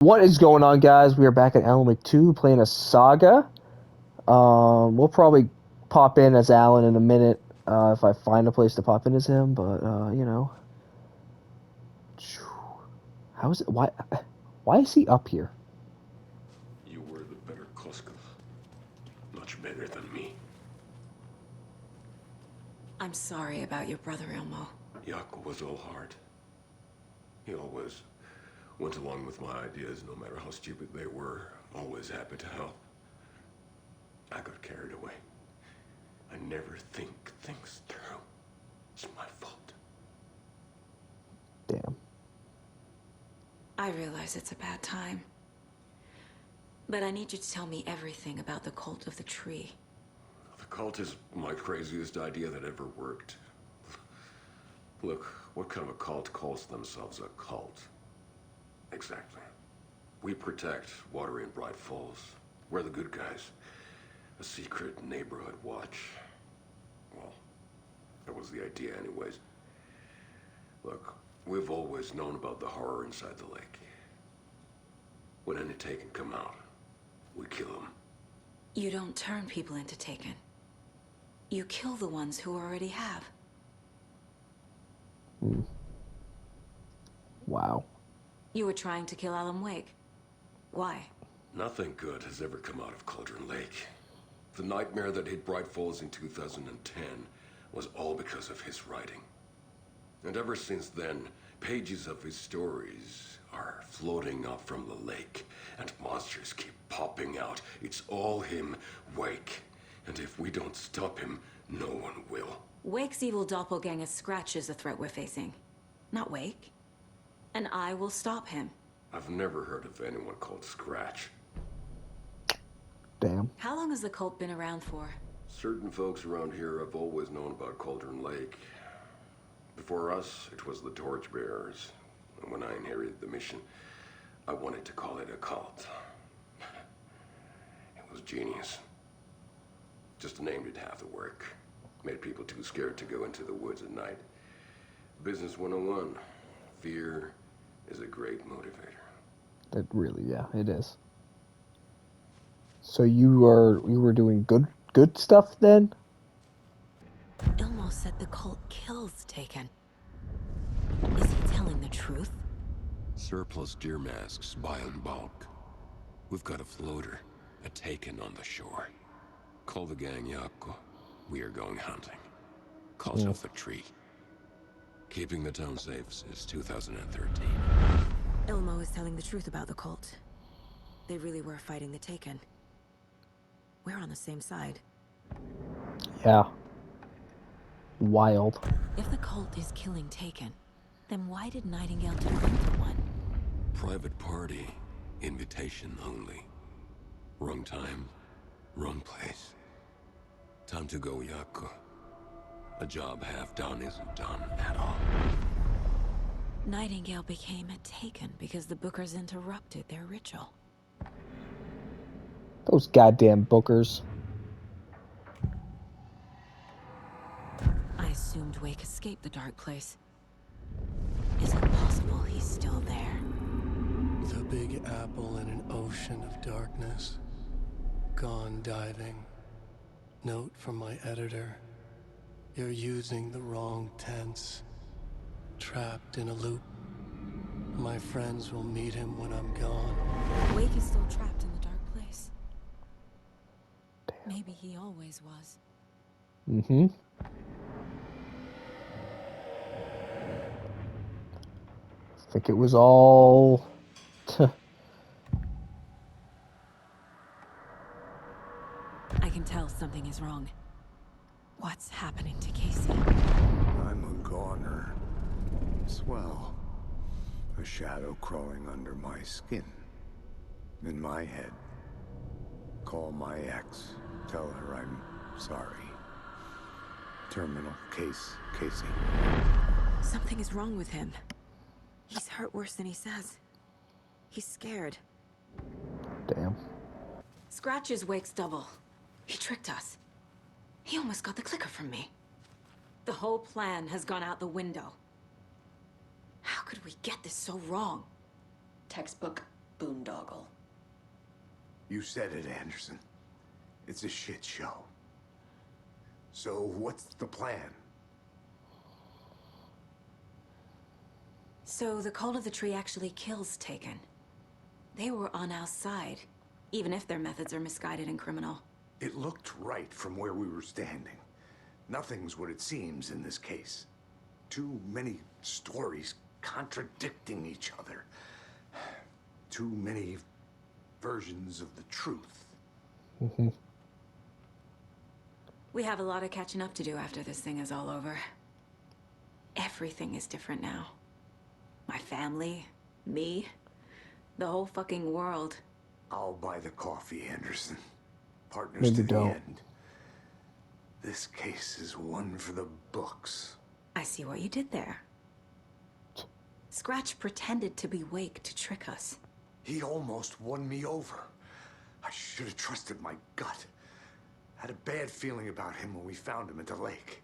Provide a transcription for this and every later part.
What is going on, guys? We are back at Alan Wake 2 playing a saga. We'll probably pop in as Alan in a minute if I find a place to pop in as him, but, how is it? Why is he up here? You were the better Koska. Much better than me. I'm sorry about your brother, Ilmo. Jaakko was all heart. He always went along with my ideas, no matter how stupid they were. Always happy to help. I got carried away. I never think things through. It's my fault. Damn. I realize it's a bad time. But I need you to tell me everything about the cult of the tree. The cult is my craziest idea that ever worked. Look, what kind of a cult calls themselves a cult? Exactly. We protect Watery and Bright Falls. We're the good guys. A secret neighborhood watch. Well, that was the idea anyways. Look, we've always known about the horror inside the lake. When any Taken come out, we kill them. You don't turn people into Taken. You kill the ones who already have. Wow. You were trying to kill Alan Wake. Why? Nothing good has ever come out of Cauldron Lake. The nightmare that hit Bright Falls in 2010 was all because of his writing. And ever since then, pages of his stories are floating up from the lake, and monsters keep popping out. It's all him, Wake. And if we don't stop him, no one will. Wake's evil doppelganger Scratch is the threat we're facing. Not Wake. And I will stop him. I've never heard of anyone called Scratch. Damn. How long has the cult been around for? Certain folks around here have always known about Cauldron Lake. Before us, it was the Torchbearers. And when I inherited the mission, I wanted to call it a cult. It was genius. Just the name did half the work. Made people too scared to go into the woods at night. Business 101. Fear is a great motivator. That really, yeah, it is. So you were doing good stuff then? Ilmo said the cult kills Taken. Is he telling the truth? Surplus deer masks buy in bulk. We've got a floater, a Taken on the shore. Call the gang Jaakko. We are going hunting. Cult of the tree. Keeping the town safe since 2013. Ilmo is telling the truth about the cult. They really were fighting the Taken. We're on the same side. Yeah. Wild. If the cult is killing Taken, then why did Nightingale turn into one? Private party. Invitation only. Wrong time. Wrong place. Time to go, Jaakko. A job half done isn't done at all. Nightingale became a Taken because the Bookers interrupted their ritual. Those goddamn bookers. I assumed Wake escaped the dark place. Is it possible he's still there? The Big Apple in an ocean of darkness. Gone diving. Note from my editor. You're using the wrong tense. Trapped in a loop. My friends will meet him when I'm gone. Wake is still trapped in the dark place. Maybe he always was. Mm-hmm. I think it was all... I can tell something is wrong. What's happening to Casey? I'm a goner. Swell. A shadow crawling under my skin. In my head. Call my ex. Tell her I'm sorry. Terminal case, Casey. Something is wrong with him. He's hurt worse than he says. He's scared. Damn. Scratch is Wake's double. He tricked us. He almost got the clicker from me. The whole plan has gone out the window. How could we get this so wrong? Textbook boondoggle. You said it, Anderson. It's a shit show. So what's the plan? So the Cult of the Tree actually kills Taken. They were on our side, even if their methods are misguided and criminal. It looked right from where we were standing. Nothing's what it seems in this case. Too many stories contradicting each other. Too many versions of the truth. We have a lot of catching up to do after this thing is all over. Everything is different now. My family, me, the whole fucking world. I'll buy the coffee, Anderson. Partners Maybe to the don't. end. This case is one for the books. I see what you did there. Scratch pretended to be Wake to trick us. He almost won me over. I should have trusted my gut. Had a bad feeling about him when we found him at the lake.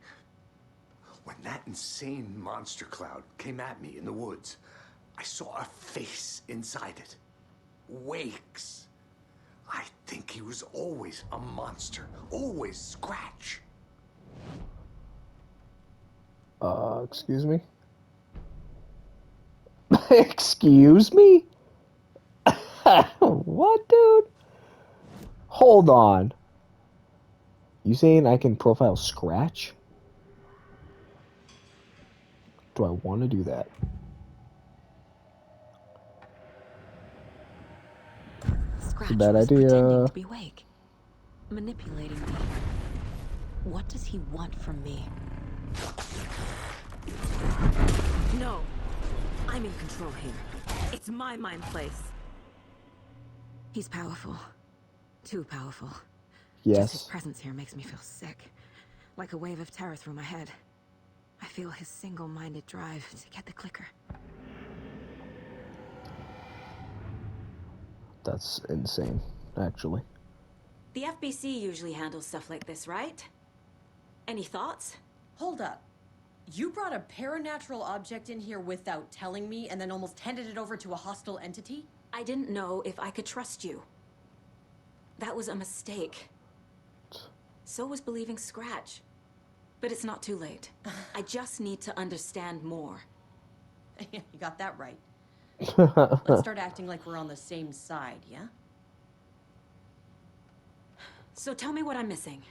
When that insane monster cloud came at me in the woods, I saw a face inside it. Wake's. I think he was always a monster. Always Scratch. Excuse me? Excuse me? What, dude? Hold on. You saying I can profile Scratch? Do I want to do that? Scratch bad was idea. pretending to be Wake, manipulating me. What does he want from me? No, I'm in control here. It's my mind place. He's powerful. Too powerful. Just his Yes. presence here makes me feel sick. Like a wave of terror through my head. I feel his single-minded drive to get the clicker. That's insane, actually. The FBC usually handles stuff like this, right? Any thoughts? Hold up. You brought a paranatural object in here without telling me and then almost handed it over to a hostile entity? I didn't know if I could trust you. That was a mistake. So was believing Scratch. But it's not too late. I just need to understand more. You got that right. Let's start acting like we're on the same side, yeah? So tell me what I'm missing.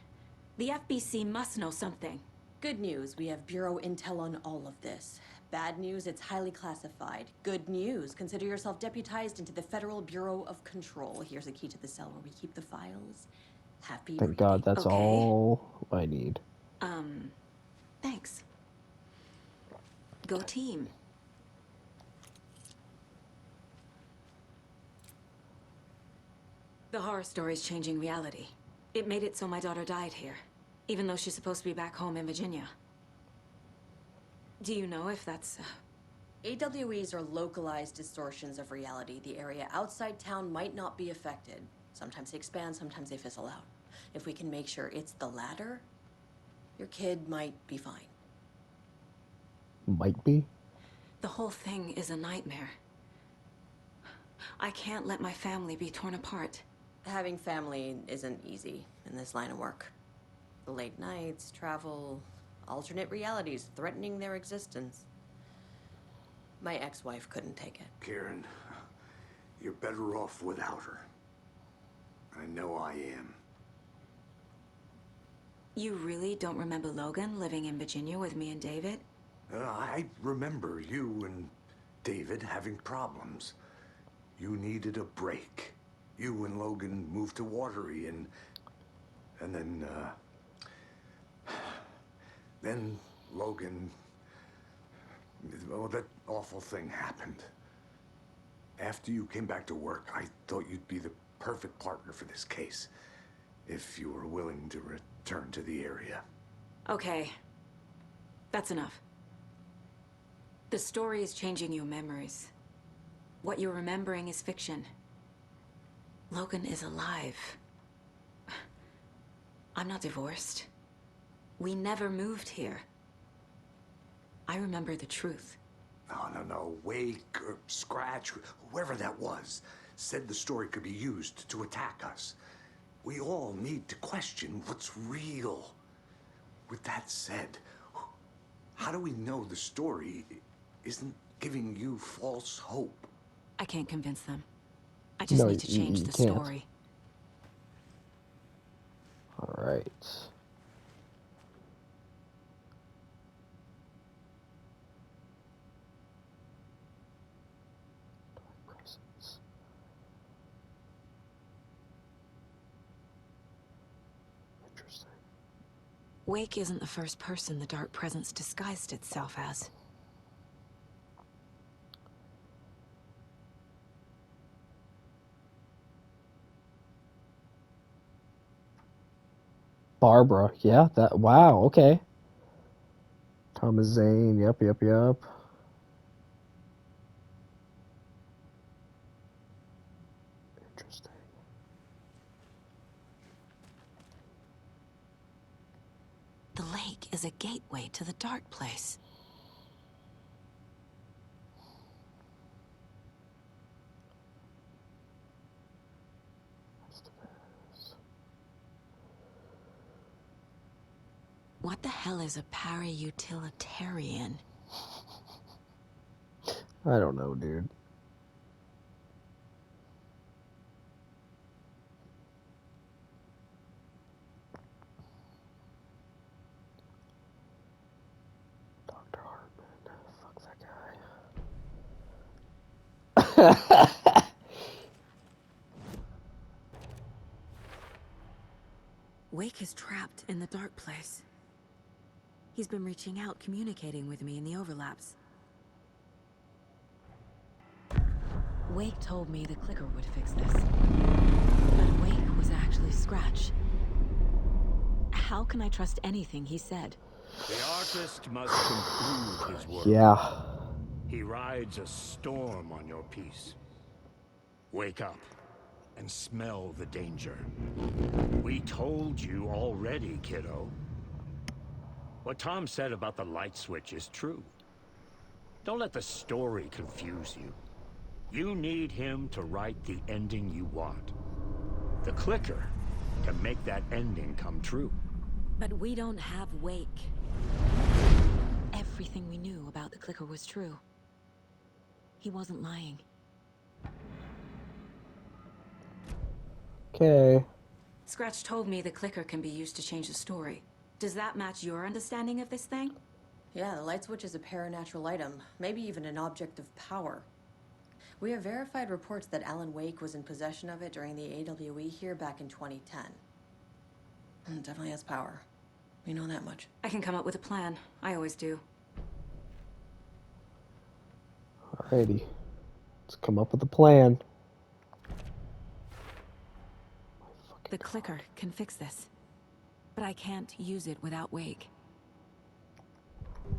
The FBC must know something. Good news, we have Bureau intel on all of this. Bad news, it's highly classified. Good news, consider yourself deputized into the Federal Bureau of Control. Here's a key to the cell where we keep the files. Happy Thank God, reading. that's Okay. all I need. Thanks. Go team. The horror story's changing reality. It made it so my daughter died here, even though she's supposed to be back home in Virginia. Do you know if that's... AWEs are localized distortions of reality. The area outside town might not be affected. Sometimes they expand, sometimes they fizzle out. If we can make sure it's the latter, your kid might be fine. Might be? The whole thing is a nightmare. I can't let my family be torn apart. Having family isn't easy in this line of work. The late nights, travel, alternate realities threatening their existence. My ex-wife couldn't take it. Karen, you're better off without her. I know I am. You really don't remember Logan living in Virginia with me and David? I remember you and David having problems. You needed a break. You and Logan moved to Watery and then Logan, well, that awful thing happened. After you came back to work, I thought you'd be the perfect partner for this case, if you were willing to return to the area. Okay. That's enough. The story is changing your memories. What you're remembering is fiction. Logan is alive. I'm not divorced. We never moved here. I remember the truth. No. Wake or Scratch, whoever that was. said the story could be used to attack us. We all need to question what's real. With that said, how do we know the story isn't giving you false hope? I can't convince them. I just No, need to change you the can't. story. All right. Presence. Interesting. Wake isn't the first person the Dark Presence disguised itself as. Barbara. Yeah, that. Wow, okay. Thomas Zane. Yep. Interesting. The lake is a gateway to the Dark Place. What the hell is a para-utilitarian? I don't know, dude. Dr. Hartman. Fuck that guy. Wake is trapped in the Dark Place. He's been reaching out, communicating with me in the overlaps. Wake told me the clicker would fix this. But Wake was actually Scratch. How can I trust anything he said? The artist must conclude his work. Yeah. He rides a storm on your piece. Wake up and smell the danger. We told you already, kiddo. What Tom said about the light switch is true. Don't let the story confuse you. You need him to write the ending you want. The clicker can make that ending come true. But we don't have Wake. Everything we knew about the clicker was true. He wasn't lying. Okay. Scratch told me the clicker can be used to change the story. Does that match your understanding of this thing? Yeah, the light switch is a paranatural item, maybe even an object of power. We have verified reports that Alan Wake was in possession of it during the AWE here back in 2010. Definitely has power. We know that much. I can come up with a plan. I always do. Alrighty. Let's come up with a plan. The clicker can fix this. But I can't use it without Wake.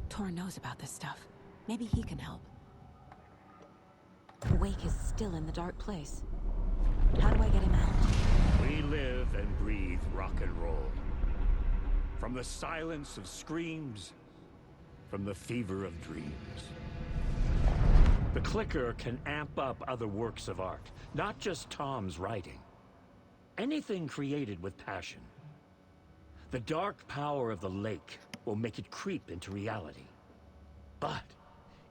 Tor knows about this stuff. Maybe he can help. Wake is still in the Dark Place. How do I get him out? We live and breathe rock and roll. From the silence of screams, from the fever of dreams. The clicker can amp up other works of art, not just Tom's writing. Anything created with passion. The dark power of the lake will make it creep into reality. But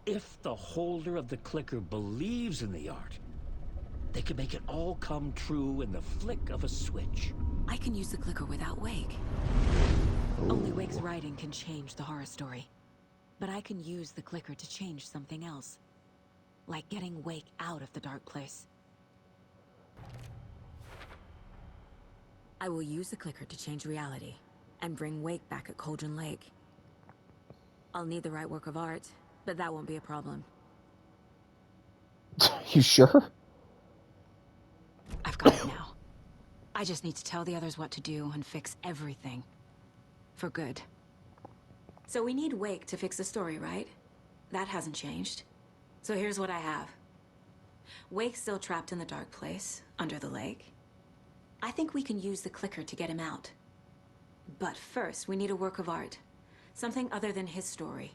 if the holder of the clicker believes in the art, they can make it all come true in the flick of a switch. I can use the clicker without Wake. Only Wake's writing can change the horror story. But I can use the clicker to change something else. Like getting Wake out of the Dark Place. I will use the clicker to change reality and bring Wake back at Cauldron Lake. I'll need the right work of art, but that won't be a problem. You sure? I've got it now. I just need to tell the others what to do and fix everything. For good. So we need Wake to fix the story, right? That hasn't changed. So here's what I have. Wake's still trapped in the Dark Place, under the lake. I think we can use the clicker to get him out. But first, we need a work of art. Something other than his story.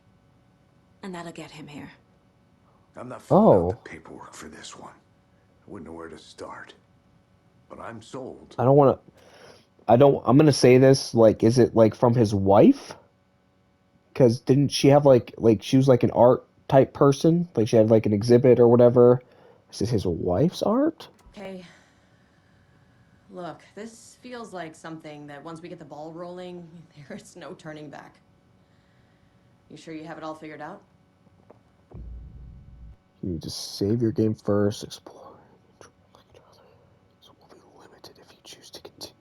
And that'll get him here. I'm not filling out Oh. the paperwork for this one. I wouldn't know where to start. But I'm sold. I don't want to. I don't. I'm gonna say this. Like, is it like from his wife? Because didn't she have like she was like an art type person? Like she had like an exhibit or whatever. Is this his wife's art? Okay. Look, this feels like something that once we get the ball rolling, there's no turning back. You sure you have it all figured out? You just save your game first. Explore. So will be limited if you choose to continue.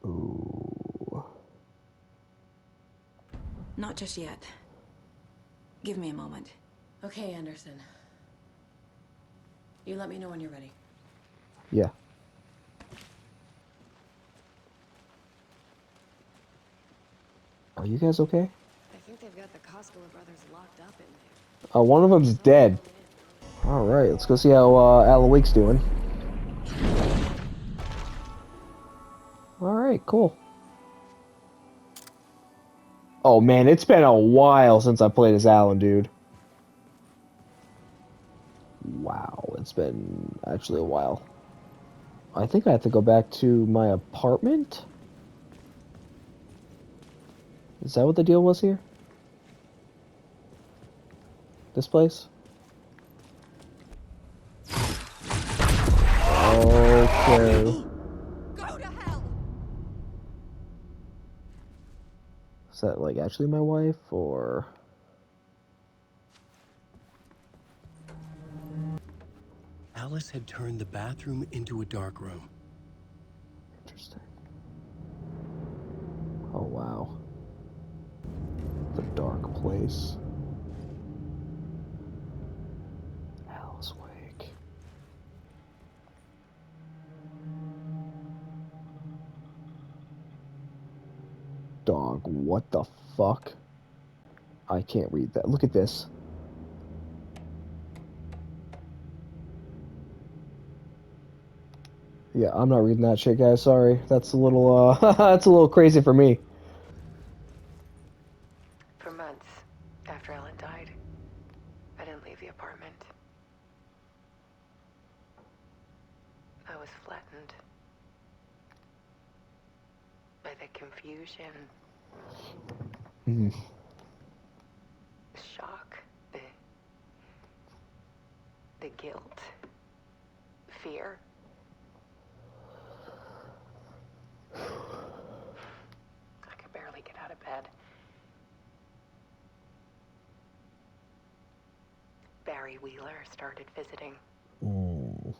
Ooh. Not just yet. Give me a moment. Okay, Anderson. You let me know when you're ready. Yeah. Are you guys okay? I think they've got the Koskela brothers locked up in there. One of them's dead. All right, let's go see how Alan Wake's doing. All right, cool. Oh man, it's been a while since I played as Alan, dude. Wow, it's been actually a while. I think I have to go back to my apartment. Is that what the deal was here? This place? Okay. Go to hell! Is that like actually my wife or? Alice had turned the bathroom into a dark room. Interesting. Oh wow. The dark place. Alice Wake. Dog, what the fuck? I can't read that. Look at this. Yeah, I'm not reading that shit, guys. Sorry. That's a little, that's a little crazy for me. For months after Ellen died, I didn't leave the apartment. I was flattened by the confusion, Mm. the shock, the guilt, fear. I could barely get out of bed. Barry Wheeler started visiting. Mm.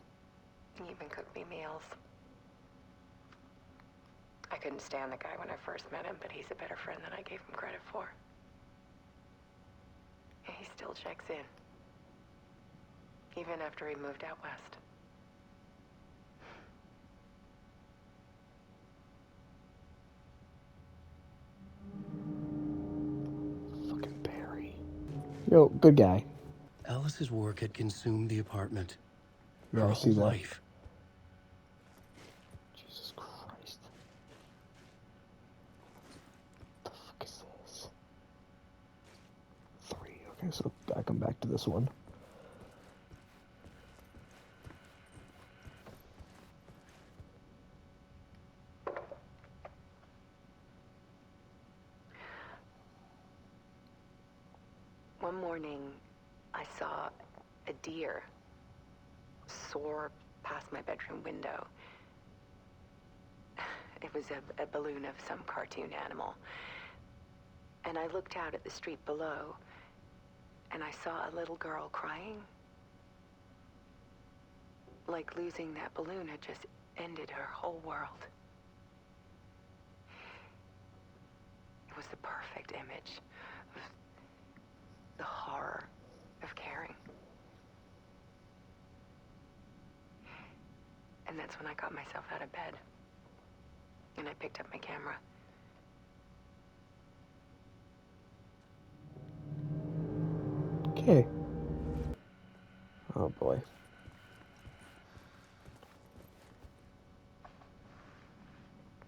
He even cooked me meals. I couldn't stand the guy when I first met him, but he's a better friend than I gave him credit for. And he still checks in. Even after he moved out west. Fucking Barry. Yo, good guy. Alice's work had consumed the apartment. Yeah, Her I see whole that. life. Jesus Christ. What the fuck is this? 3. Okay, so I come back to this one. One morning, I saw a deer soar past my bedroom window. It was a balloon of some cartoon animal. And I looked out at the street below, and I saw a little girl crying. Like losing that balloon had just ended her whole world. It was the perfect image of the horror of caring. And that's when I got myself out of bed. And I picked up my camera. Okay. Oh boy.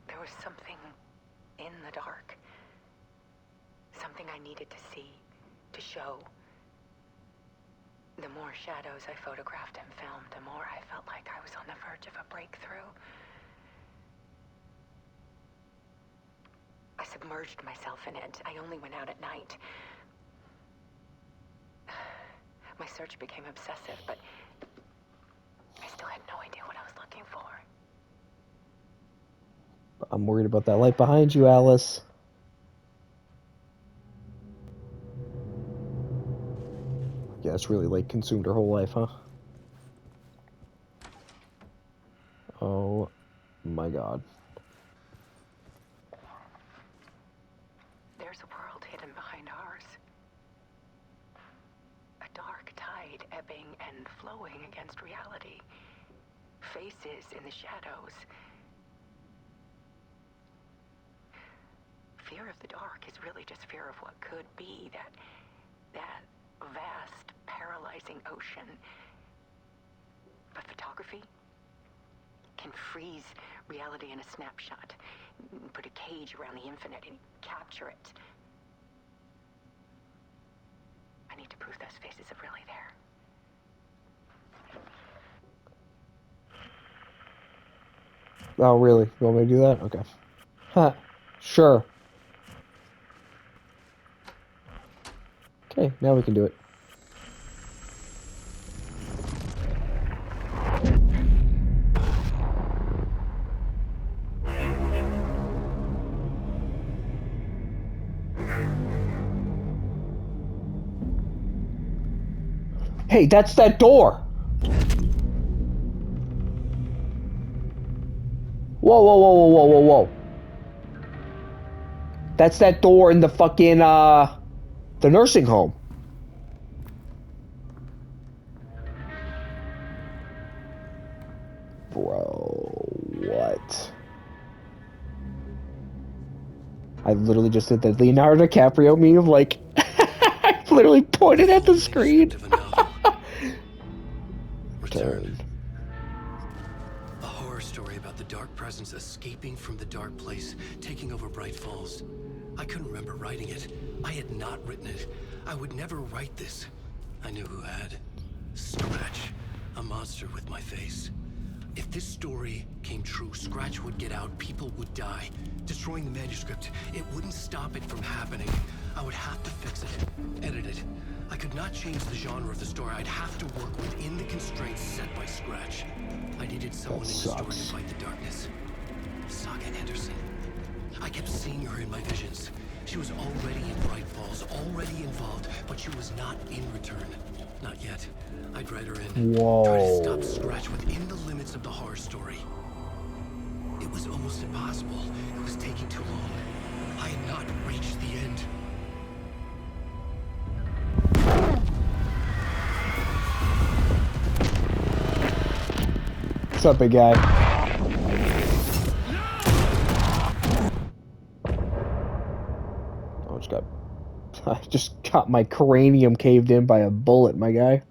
There was something in the dark. Something I needed to see, to show. The more shadows I photographed and filmed, the more I felt like I was on the verge of a breakthrough. I submerged myself in it. I only went out at night. My search became obsessive, but I still had no idea what I was looking for. I'm worried about that light behind you, Alice. Yeah, it's really like consumed her whole life, huh? Oh my god. There's a world hidden behind ours. A dark tide ebbing and flowing against reality. Faces in the shadows. Fear of the dark is really just fear of what could be, that vast, paralyzing ocean. But photography can freeze reality in a snapshot, put a cage around the infinite and capture it. I need to prove those faces are really there. Oh, really? You want me to do that? Okay. Huh. Sure. Okay, now we can do it. Hey, that's that door! Whoa, whoa, whoa, whoa, whoa, whoa, whoa. That's that door in the fucking, the nursing home. Bro, what? I literally just did the Leonardo DiCaprio meme, like, I literally pointed at the screen. Return. A horror story about the dark presence escaping from the dark place, taking over Bright Falls. I couldn't remember writing it. I had not written it. I would never write this. I knew who had. Scratch. A monster with my face. If this story came true, Scratch would get out, people would die. Destroying the manuscript, it wouldn't stop it from happening. I would have to fix it, edit it. I could not change the genre of the story. I'd have to work within the constraints set by Scratch. I needed someone in the story to fight the darkness. Saga Anderson. I kept seeing her in my visions. She was already in Bright Falls, already involved, but she was not in Return. Not yet. I'd write her in. Whoa. Try to stop Scratch within the limits of the horror story. It was almost impossible. It was taking too long. I had not reached the end. What's up, big guy? Oh, I just got my cranium caved in by a bullet, my guy.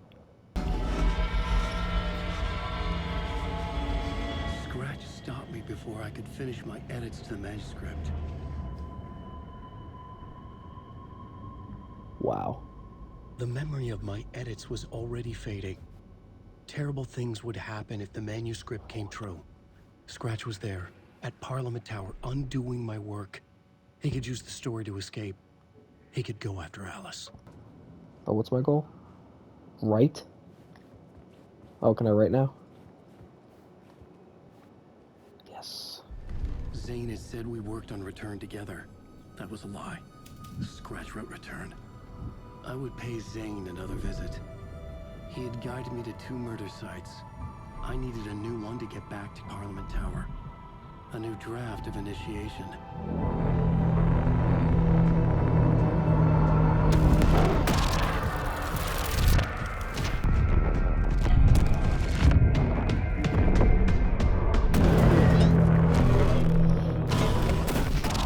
Scratch stopped me before I could finish my edits to the manuscript. Wow. The memory of my edits was already fading. Terrible things would happen if the manuscript came true. Scratch was there, at Parliament Tower, undoing my work. He could use the story to escape. He could go after Alice. Oh, what's my goal? Write? Oh, can I write now? Yes. Zane had said we worked on Return together. That was a lie. Scratch wrote Return. I would pay Zane another visit. He had guided me to 2 murder sites. I needed a new one to get back to Parliament Tower. A new draft of initiation.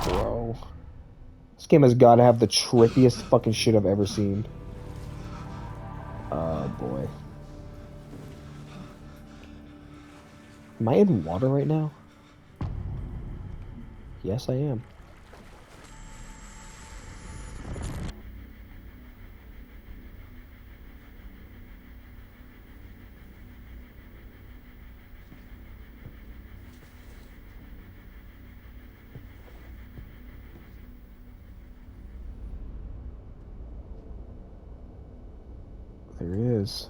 Bro. This game has got to have the trippiest fucking shit I've ever seen. Oh, boy. Am I in water right now? Yes, I am. There he is.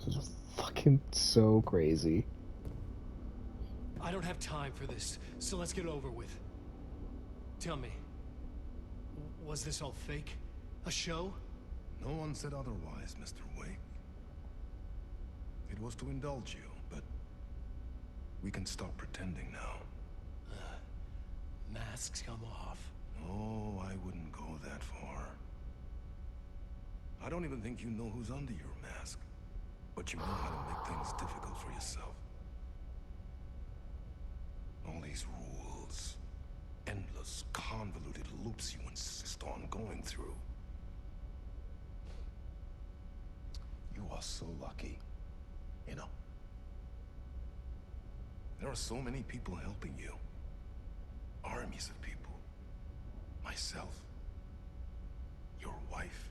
This is fucking so crazy. I don't have time for this, so let's get it over with. Tell me, was this all fake? A show? No one said otherwise, Mr. Wake. It was to indulge you, but we can stop pretending now. Masks come off. Oh, I wouldn't go that far. I don't even think you know who's under your mask, but you know how to make things difficult for yourself. All these rules, endless, convoluted loops you insist on going through. You are so lucky, you know. There are so many people helping you. Armies of people. Myself. Your wife.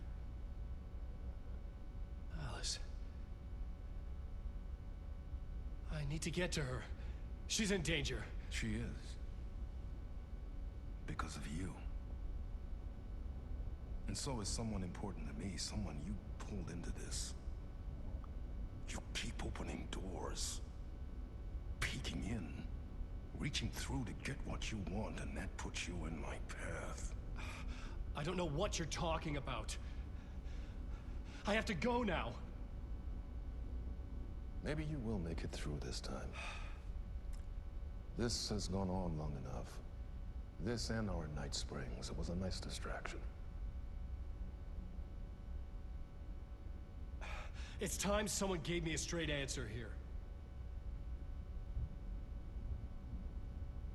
Alice. I need to get to her. She's in danger. She is. Because of you. And so is someone important to me, someone you pulled into this. You keep opening doors. Peeking in. Reaching through to get what you want, and that puts you in my path. I don't know what you're talking about. I have to go now. Maybe you will make it through this time. This has gone on long enough. This and our Night Springs. It was a nice distraction. It's time someone gave me a straight answer here.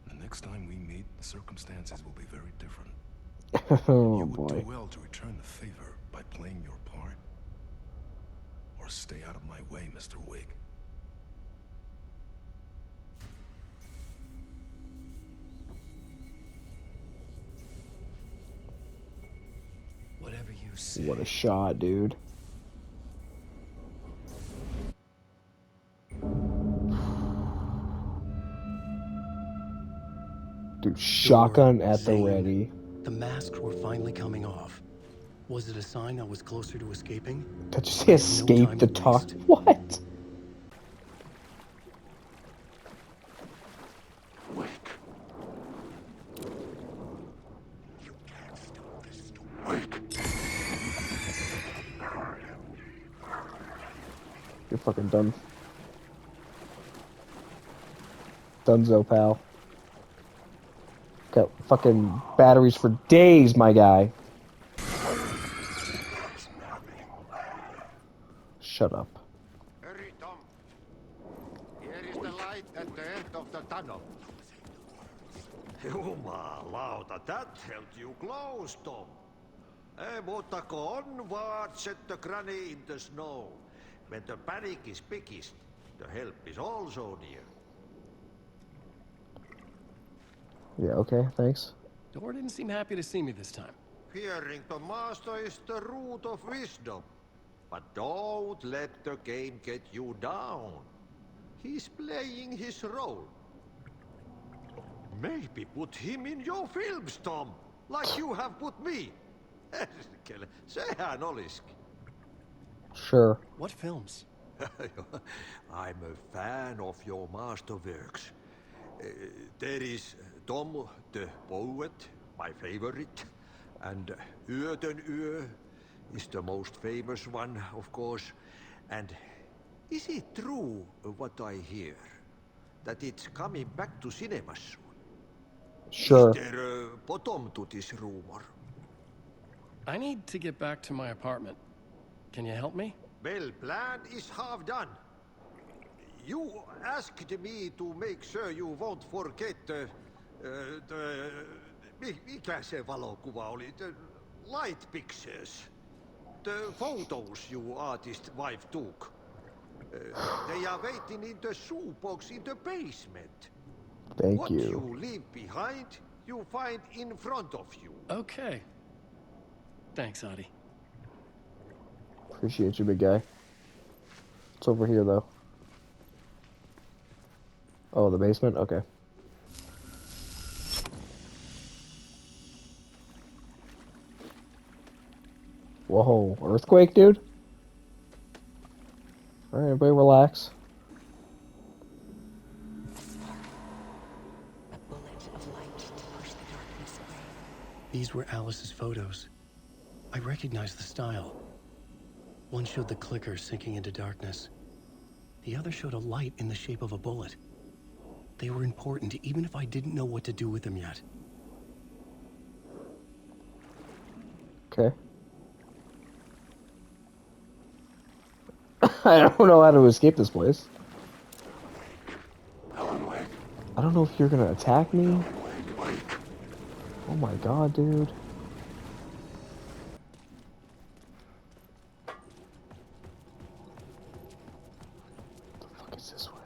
The next time we meet, the circumstances will be very different. Oh You would boy. do well to return the favor by playing your part. Or stay out of my way, Mr. Wig. Whatever you say. What a shot, dude. Dude, shotgun Door, at the Zane. ready. The masks were finally coming off. Was it a sign I was closer to escaping? Did you say No escape time the to talk? waste. What? Wake. You can't stop this storm. Wake. You're fucking done. Dunzo, pal. Got fucking batteries for days, my guy. Shut up. Hurry, Tom. Here is the light at the end of the tunnel. Jumalauta, that held you close, Tom. Mutta on what set the granny in the snow. When the panic is biggest, the help is also near. Yeah, okay, thanks. Door didn't seem happy to see me this time. Fearing the master is the root of wisdom. But don't let the game get you down. He's playing his role. Maybe put him in your films, Tom. Like you have put me. Sehän olisikin. Sure. What films? I'm a fan of your masterworks. There is Tom the Poet, my favorite, and Yöten Yö is the most famous one, of course. And is it true what I hear? That it's coming back to cinemas soon? Sure. Is there a bottom to this rumor? I need to get back to my apartment. Can you help me? Well, plan is half done. You asked me to make sure you won't forget mikä se valokuva oli? The light pictures. The photos your artist wife took. They are waiting in the shoebox in the basement. Thank What you. you leave behind, you find in front of you. Okay. Thanks, Adi. Appreciate you, big guy. It's over here, though. Oh, the basement? Okay. Whoa, earthquake, dude? Alright, everybody relax. A bullet of light to push the darkness away. These were Alice's photos. I recognized the style. One showed the clicker sinking into darkness. The other showed a light in the shape of a bullet. They were important, even if I didn't know what to do with them yet. Okay. I don't know how to escape this place. Alan Wake. I don't know if you're gonna attack me. Wake. Oh my god, dude. What the fuck is this way?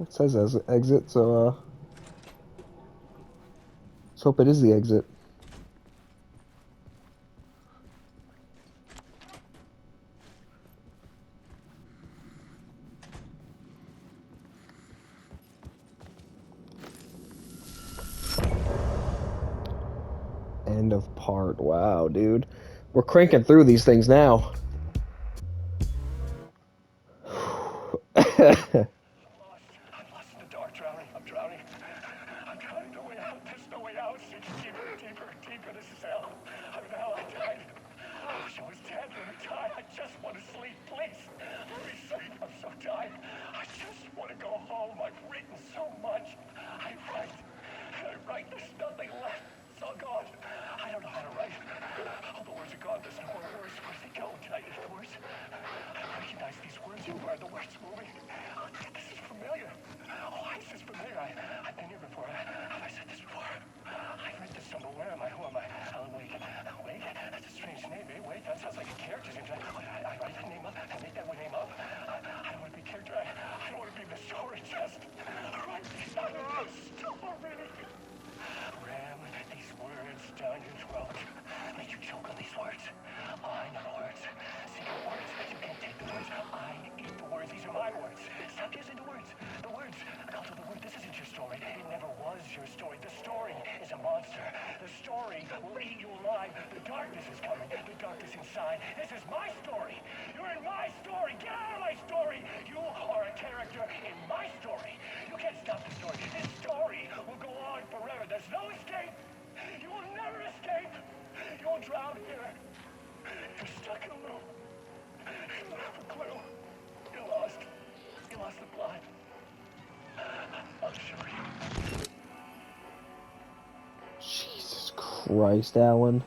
It says as exit, so let's hope it is the exit. End of part. Wow, dude. We're cranking through these things now. I'm lost in the dark, drowning. I'm drowning. I'm drowning. No way out. There's no way out. It's deeper, deeper, deeper. This is hell. I'm in hell. I died. I wish I was dead. Let me die. I just want to sleep, please. Let me sleep. I'm so tired. I just want to go home. I've written so much. I write. And I write. There's nothing left. It's all gone. I don't know how to write. All the words are gone. There's no more words. Where'd they go? Did I the words? I recognize these words. Where are the words moving? Oh, this is familiar. Oh, why is this familiar? I've been here before. Have I said this before? I've read this somewhere. Where am I? Who am I? Alan Wake. Wake? That's a strange name, eh? Wake? That sounds like a character's name. I write that name up. I make that name up. I don't want to be a character. I don't want to be in the story. Just write these out of the story. Ram these words down your throat. Make you choke on these words. I know the words. See the words. You can't take the words. I eat the words. These are my words. Stop using the words. The words. Alto, the word. This isn't your story. It never was your story. The story is a monster. The story will eat you alive. The darkness is coming. The darkness inside. This is my story. You're in my story. Get out of my story. You are a character in my story. You can't stop the story. This story will go on forever. There's no escape. You will never escape. You will drown here. You're stuck in a loop. You don't have a clue. You're lost. You lost the plot. I'll show you. Jesus Christ, Alan.